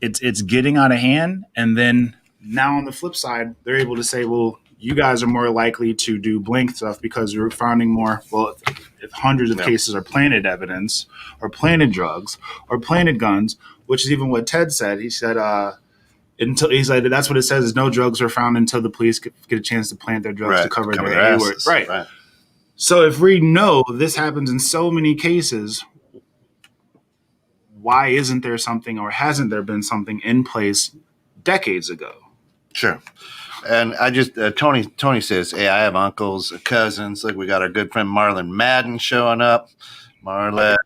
it's getting out of hand. And then now on the flip side, they're able to say, well, you guys are more likely to do blank stuff because you're finding more. Well, if hundreds of cases are planted evidence or planted drugs or planted guns, which is even what Ted said. He said, until he's like, that's what it says is no drugs are found until the police get a chance to plant their drugs to cover their A word. Right. So if we know this happens in so many cases, why isn't there something, or hasn't there been something in place decades ago? Sure. And I just Tony says, hey, I have uncles, cousins. Look, we got our good friend Marlon Madden showing up. Marlon,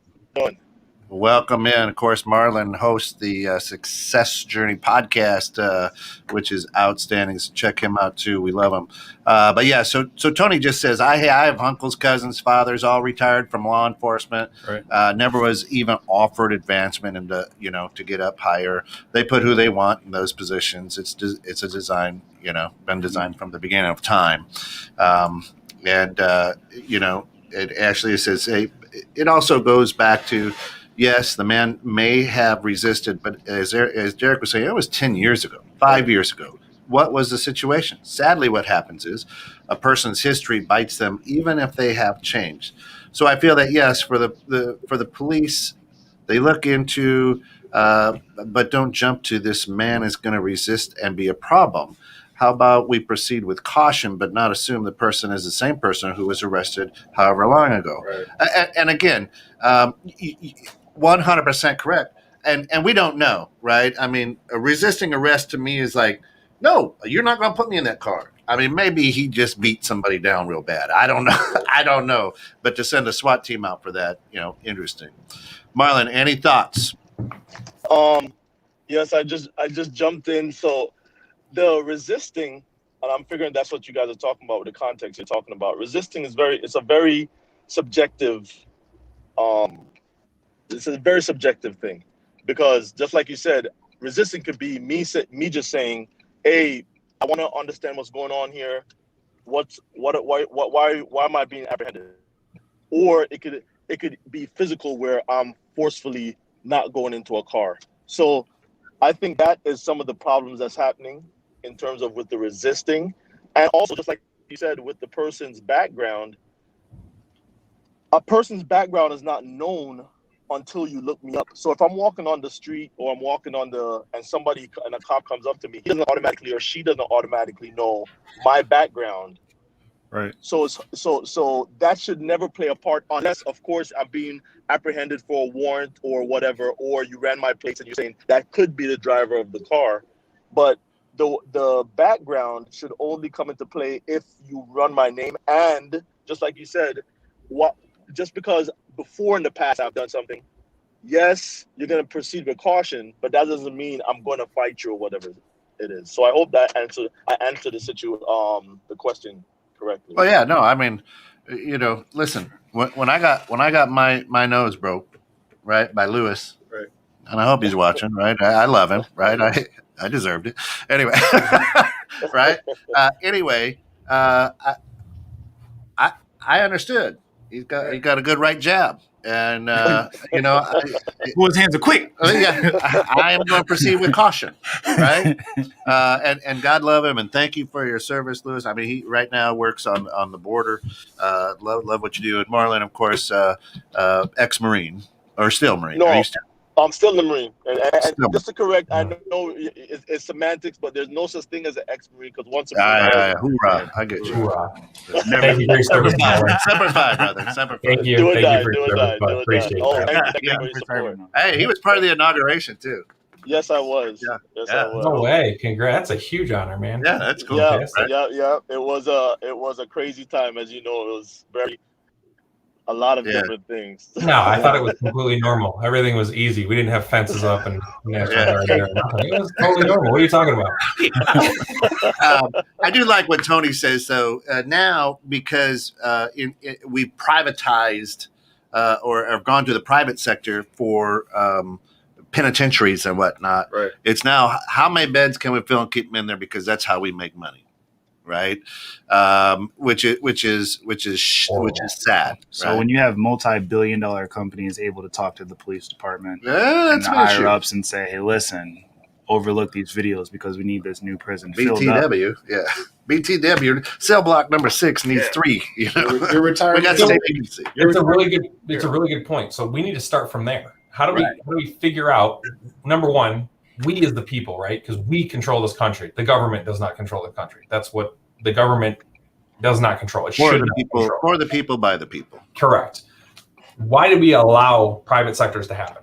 welcome in. Of course, Marlon hosts the Success Journey podcast, which is outstanding. So check him out too. We love him. But yeah, so Tony just says, I have uncles, cousins, fathers, all retired from law enforcement. Right. Never was even offered advancement into, to get up higher. They put who they want in those positions. It's a design, been designed from the beginning of time. It actually says, hey, it also goes back to, yes, the man may have resisted, but as Derek was saying, it was 10 years ago, 5 years ago. What was the situation? Sadly, what happens is a person's history bites them, even if they have changed. So I feel that, yes, for the police, they look into, but don't jump to this man is going to resist and be a problem. How about we proceed with caution, but not assume the person is the same person who was arrested however long ago? Right. And again, 100% correct. And we don't know, right? I mean, resisting arrest to me is like, no, you're not going to put me in that car. I mean, maybe he just beat somebody down real bad. I don't know. I don't know. But to send a SWAT team out for that, interesting. Marlon, any thoughts? Yes, I just jumped in. So the resisting, and I'm figuring that's what you guys are talking about with the context you're talking about. Resisting is it's a very subjective, it's a very subjective thing, because just like you said, resisting could be me just saying, hey, I want to understand what's going on here. Why am I being apprehended? Or it could be physical, where I'm forcefully not going into a car. So I think that is some of the problems that's happening in terms of with the resisting. And also, just like you said, with the person's background, a person's background is not known until you look me up. So if I'm walking on the street, or I'm walking and a cop comes up to me, he doesn't automatically, or she doesn't automatically know my background. Right. So that should never play a part, unless, of course, I'm being apprehended for a warrant or whatever, or you ran my plates and you're saying that could be the driver of the car. But the background should only come into play if you run my name. And just like you said, just because before in the past I've done something, yes, you're going to proceed with caution, but that doesn't mean I'm going to fight you or whatever it is. So I hope that I answered the question correctly. Well, yeah, no, I mean, listen, when I got my nose broke, right, by Lewis, right, and I hope he's watching, right? I love him, right? I deserved it. Anyway, right? I understood. He got a good right jab. And, well, his hands are quick. I am going to proceed with caution, right? And God love him, and thank you for your service, Lewis. I mean, he right now works on the border. Love what you do. And Marlon, of course, ex-Marine, or still Marine. No, I'm still in the Marine. And just to correct, I know it's semantics, but there's no such thing as an ex-Marine, because once a Marine. Hoorah. I get you. Hoorah. Thank you for your service, Tyler. Semper Fi, brother. Semper Fi. Thank you for your service, bud. Appreciate that. Thank you for your support. Hey, he was part of the inauguration, too. Yes, I was. Yeah. Yes, I was. No way. Congrats. That's a huge honor, man. Yeah, that's cool. Yeah. It was a crazy time. As you know, it was a lot of different things. No, I thought it was completely normal. Everything was easy. We didn't have fences up and National Guard there. It was totally normal. What are you talking about? I do like what Tony says, though. Now, because we privatized or have gone to the private sector for penitentiaries and whatnot. Right. It's now, how many beds can we fill and keep them in there, because that's how we make money. Right, which is sad. So right? when you have multi-billion-dollar companies able to talk to the police department and the higher ups and say, "Hey, listen, overlook these videos because we need this new prison filled up." BTW, cell block number 6 needs 3. You're retired. We got state agency. It's a really good point. So we need to start from there. How do we figure out, number one, we as the people, right? Because we control this country. The government does not control the country. That's what the government does not control. It should not control. For the people, by the people. Correct. Why do we allow private sectors to happen?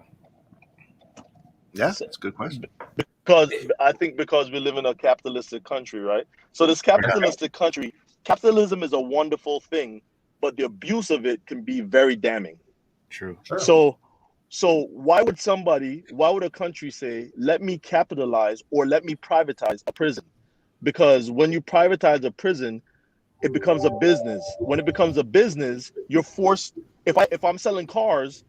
Yeah, that's a good question. Because we live in a capitalistic country, right? So this capitalistic country, capitalism is a wonderful thing, but the abuse of it can be very damning. True. So why would a country say, let me capitalize or let me privatize a prison? Because when you privatize a prison, it becomes a business. When it becomes a business, you're forced. If I'm selling cars,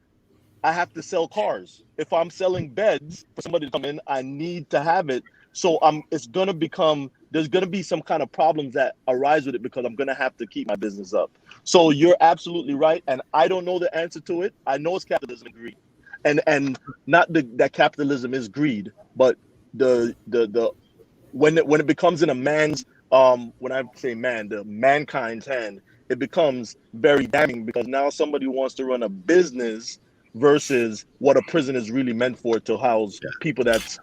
I have to sell cars. If I'm selling beds for somebody to come in, I need to have it. So there's going to be some kind of problems that arise with it because I'm going to have to keep my business up. So you're absolutely right. And I don't know the answer to it. I know it's capitalism and greed. And not that capitalism is greed, but when it becomes in a man's, when I say man, the mankind's hand, it becomes very damning because now somebody wants to run a business versus what a prison is really meant for, to house people that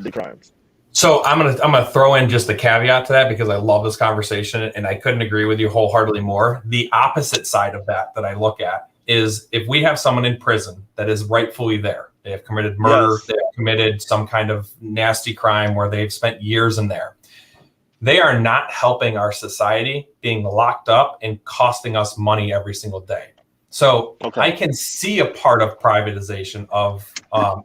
do crimes. So I'm gonna throw in just a caveat to that because I love this conversation and I couldn't agree with you wholeheartedly more. The opposite side of that I look at is if we have someone in prison that is rightfully there, they have committed murder, they have committed some kind of nasty crime where they've spent years in there. They are not helping our society being locked up and costing us money every single day. So I can see a part of privatization of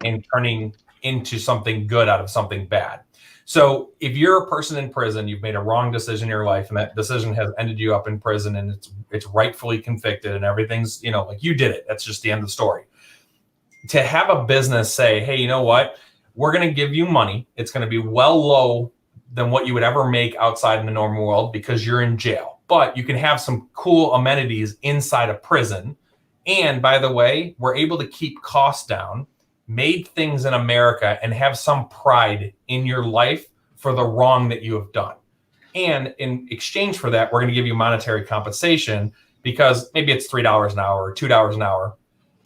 and turning into something good out of something bad. So if you're a person in prison, you've made a wrong decision in your life, and that decision has ended you up in prison, and it's rightfully convicted, and everything's, like you did it. That's just the end of the story. To have a business say, hey, you know what? We're going to give you money. It's going to be well low than what you would ever make outside in the normal world because you're in jail. But you can have some cool amenities inside a prison. And by the way, we're able to keep costs down, made things in America, and have some pride in your life for the wrong that you have done. And in exchange for that, we're going to give you monetary compensation because maybe it's $3 an hour or $2 an hour,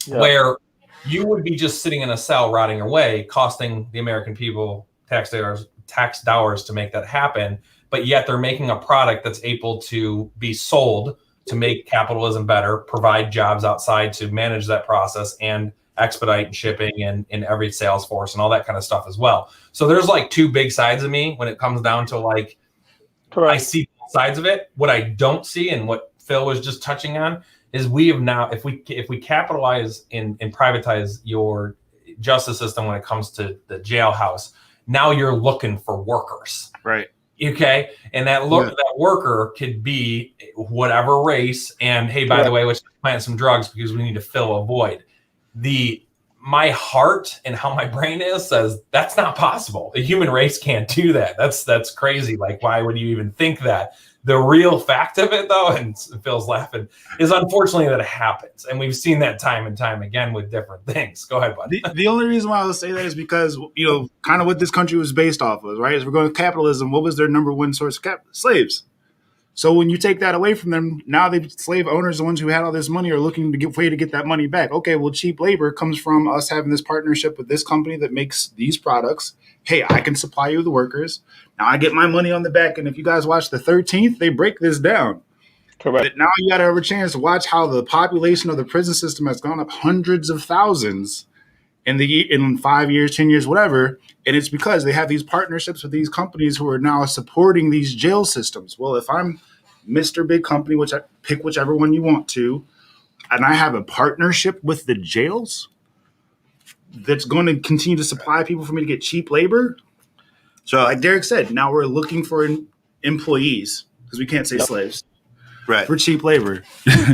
where you would be just sitting in a cell rotting away, costing the American people tax dollars to make that happen. But yet they're making a product that's able to be sold to make capitalism better, provide jobs outside to manage that process and expedite and shipping and every sales force and all that kind of stuff as well. So there's like two big sides of me when it comes down to like, I see both sides of it. What I don't see, and what Phil was just touching on, is we have now, if we capitalize and privatize your justice system when it comes to the jailhouse, now you're looking for workers. Right. Okay. And that worker could be whatever race. And hey, by the way, let's plant some drugs because we need to fill a void. My heart and how my brain is says that's not possible. The human race can't do that. That's crazy. Like, why would you even think that? The real fact of it, though, and Phil's laughing, is unfortunately that it happens. And we've seen that time and time again with different things. Go ahead, bud. The only reason why I would say that is because, kind of what this country was based off of, right? As we're going to capitalism, what was their number one source of slaves? So when you take that away from them, now the slave owners, the ones who had all this money, are looking to get way to get that money back. Okay, well, cheap labor comes from us having this partnership with this company that makes these products. Hey, I can supply you the workers. Now I get my money on the back. And if you guys watch the 13th, they break this down. Correct. But now you got to have a chance to watch how the population of the prison system has gone up hundreds of thousands in 5 years, 10 years, whatever. And it's because they have these partnerships with these companies who are now supporting these jail systems. Well, if I'm Mr. Big Company, which I pick whichever one you want to, and I have a partnership with the jails that's going to continue to supply people for me to get cheap labor. So like Derek said, now we're looking for employees, because we can't say slaves. Right. For cheap labor.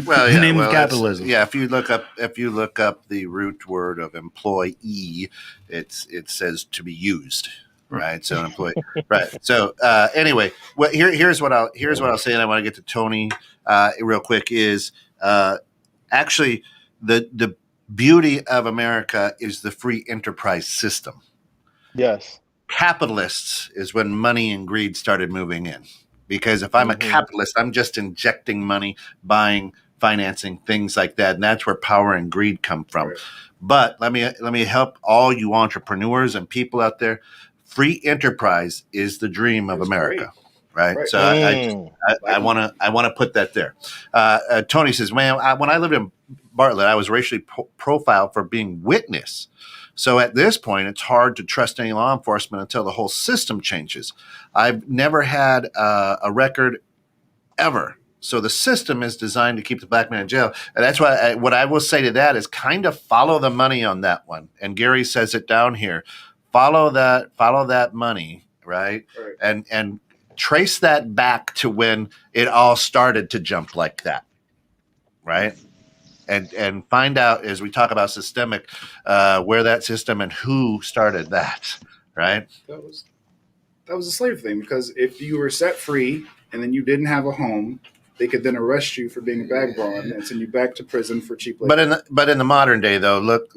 Well, the name of capitalism. Yeah, if you look up the root word of employee, it says to be used. Right. So an employee. Right. So anyway, here's what I'll say, and I want to get to Tony real quick, is actually the beauty of America is the free enterprise system. Yes. Capitalists is when money and greed started moving in. Because if I'm a capitalist, I'm just injecting money, buying financing, things like that. And that's where power and greed come from. Right. But let me help all you entrepreneurs and people out there. Free enterprise is the dream of America. Right. So I want to put that there. Tony says, man, when I lived in Bartlett, I was racially profiled for being witness. So at this point, it's hard to trust any law enforcement until the whole system changes. I've never had a record ever. So the system is designed to keep the black man in jail. And that's why what I will say to that is kind of follow the money on that one. And Gary says it down here. Follow that money, right? And trace that back to when it all started to jump like that, right? And find out, as we talk about systemic, where that system and who started that, right? That was a slave thing, because if you were set free and then you didn't have a home, they could then arrest you for being a vagabond and send you back to prison for cheap labor. But in the modern day, though, look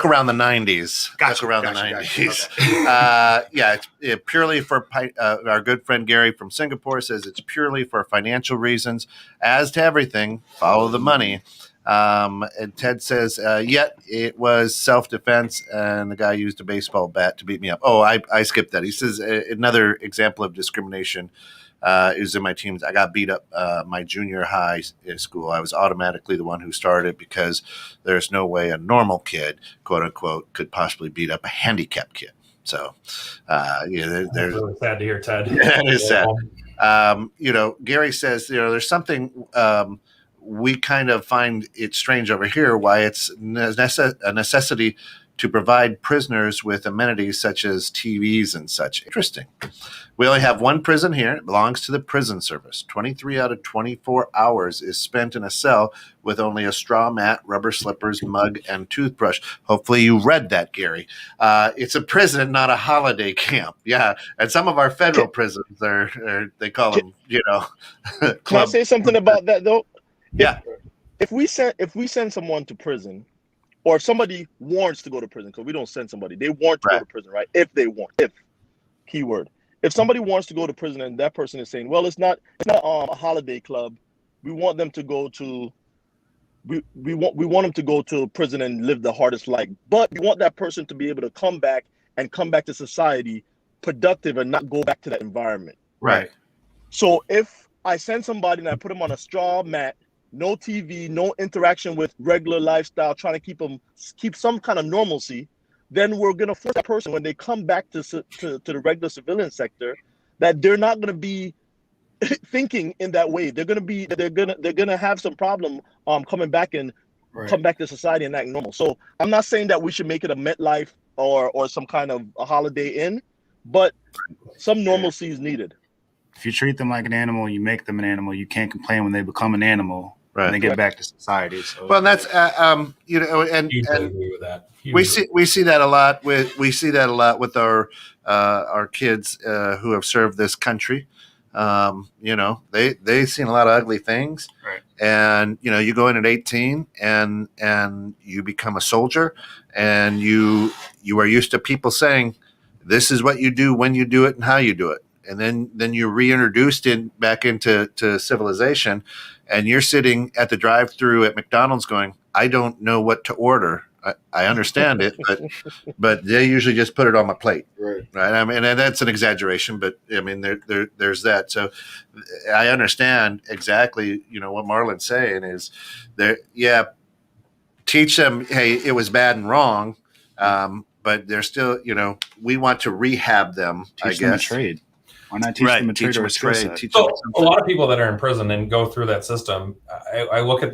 around the 90s. Gotcha, look around the 90s. Okay. It's purely for our good friend Gary from Singapore says it's purely for financial reasons. As to everything, follow the money. And Ted says, yet it was self-defense, and the guy used a baseball bat to beat me up. Oh, I skipped that. He says another example of discrimination is in my teams. I got beat up my junior high school. I was automatically the one who started because there's no way a normal kid, quote unquote, could possibly beat up a handicapped kid. So, there's really sad to hear, Ted. Yeah, it is sad. Gary says, there's something we kind of find it strange over here, why it's a necessity to provide prisoners with amenities such as TVs and such. Interesting. We only have one prison here. It belongs to the prison service. 23 out of 24 hours is spent in a cell with only a straw mat, rubber slippers, mug, and toothbrush. Hopefully you read that, Gary. It's a prison, not a holiday camp. Yeah, and some of our federal prisons are they call them, Can I say something about that, though? Yeah. If we send someone to prison, or if somebody wants to go to prison, because we don't send somebody, they want to go to prison, right? If they want, keyword. If somebody wants to go to prison and that person is saying, well, it's not a holiday club, we want them to go to, we want them to go to prison and live the hardest life, but we want that person to be able to come back to society productive and not go back to that environment. Right. So if I send somebody and I put them on a straw mat, no TV, no interaction with regular lifestyle, trying to keep some kind of normalcy, then we're going to force that person when they come back to the regular civilian sector that they're not going to be thinking in that way. They're going to have some problem coming back and come back to society and act normal. So I'm not saying that we should make it a MetLife or some kind of a Holiday Inn, but some normalcy is needed. If you treat them like an animal, you make them an animal. You can't complain when they become an animal. Right. And they get back to society. So. Well, that's and agree with that. We see that a lot with our kids who have served this country. They've seen a lot of ugly things, right. And you go in at 18 and you become a soldier, and you are used to people saying, "This is what you do, when you do it, and how you do it." And then you're reintroduced back into civilization, and you're sitting at the drive-through at McDonald's going, I don't know what to order. I understand it, but they usually just put it on my plate. Right. I mean, and that's an exaggeration, but I mean, there's that. So I understand exactly, what Marlon's saying is there. Yeah. Teach them, hey, it was bad and wrong. But they're still, we want to rehab them, teach them a trade. Why not teach them a trade or a skill set? So a lot of people that are in prison and go through that system, I look at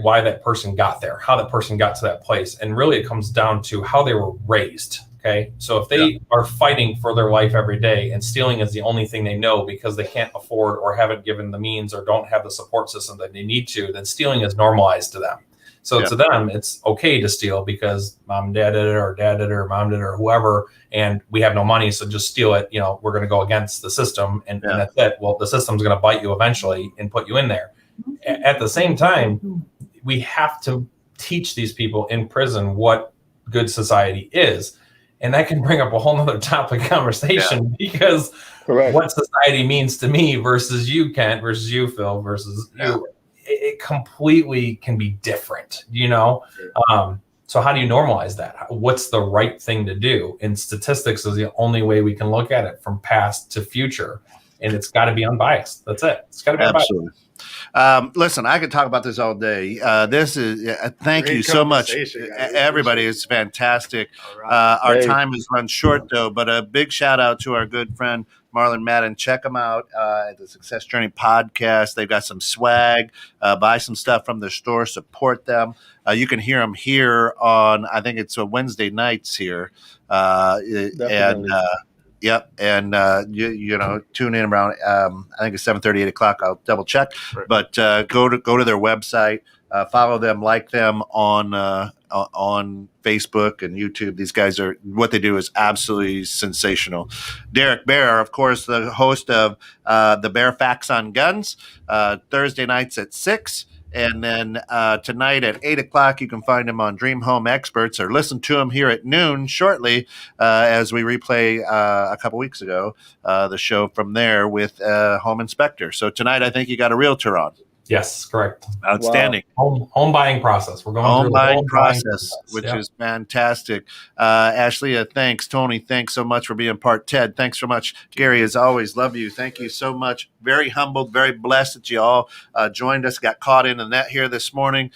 why that person got there, how that person got to that place, and really it comes down to how they were raised. Okay, so if they are fighting for their life every day and stealing is the only thing they know because they can't afford or haven't given the means or don't have the support system that they need to, then stealing is normalized to them. So to them, it's okay to steal because mom and dad did it, or dad did it, or mom did it, or whoever, and we have no money, so just steal it. We're going to go against the system, and that's it. Well, the system's going to bite you eventually and put you in there. At the same time, we have to teach these people in prison what good society is, and that can bring up a whole nother topic conversation because what society means to me versus you, Kent, versus you, Phil, versus you. it completely can be different, so how do you normalize that? What's the right thing to do? And statistics is the only way we can look at it from past to future. And it's got to be unbiased. That's it. It's got to be absolutely. Listen, I could talk about this all day. This is thank you so much, everybody. It's fantastic. Our time has run short, though, but a big shout out to our good friend Marlon Madden. Check them out at the Success Journey podcast. They've got some swag. Buy some stuff from their store. Support them. You can hear them here on, I think it's Wednesday nights here. Definitely. Yep, and tune in around I think it's 7:30, 8 o'clock. I'll double check, but go to their website, follow them, like them on Facebook and YouTube. These guys what they do is absolutely sensational. Derek Bear, of course, the host of the Bear Facts on Guns, Thursday nights at 6. And then tonight at 8 o'clock, you can find him on Dream Home Experts, or listen to him here at noon shortly as we replay a couple weeks ago the show from there with Home Inspector. So tonight, I think you got a realtor on. Yes, correct. Outstanding. Wow. Home buying process. We're going home through buying the process, which is fantastic. Ashley, thanks. Tony, thanks so much for being part. Ted, thanks so much. Gary, as always, love you. Thank you so much. Very humbled, very blessed that you all joined us, got caught in the net here this morning.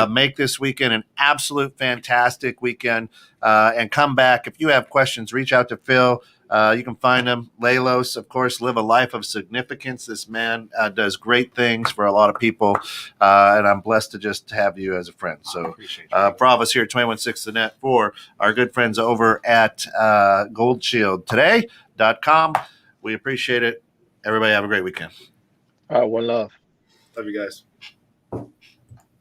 Make this weekend an absolute fantastic weekend, and come back. If you have questions, reach out to Phil. You can find him. Lelos, of course, live a life of significance. This man does great things for a lot of people, and I'm blessed to just have you as a friend. So for all of us here at 216 The Net, for our good friends over at goldshieldtoday.com, we appreciate it. Everybody have a great weekend. All right, one love. Love you guys.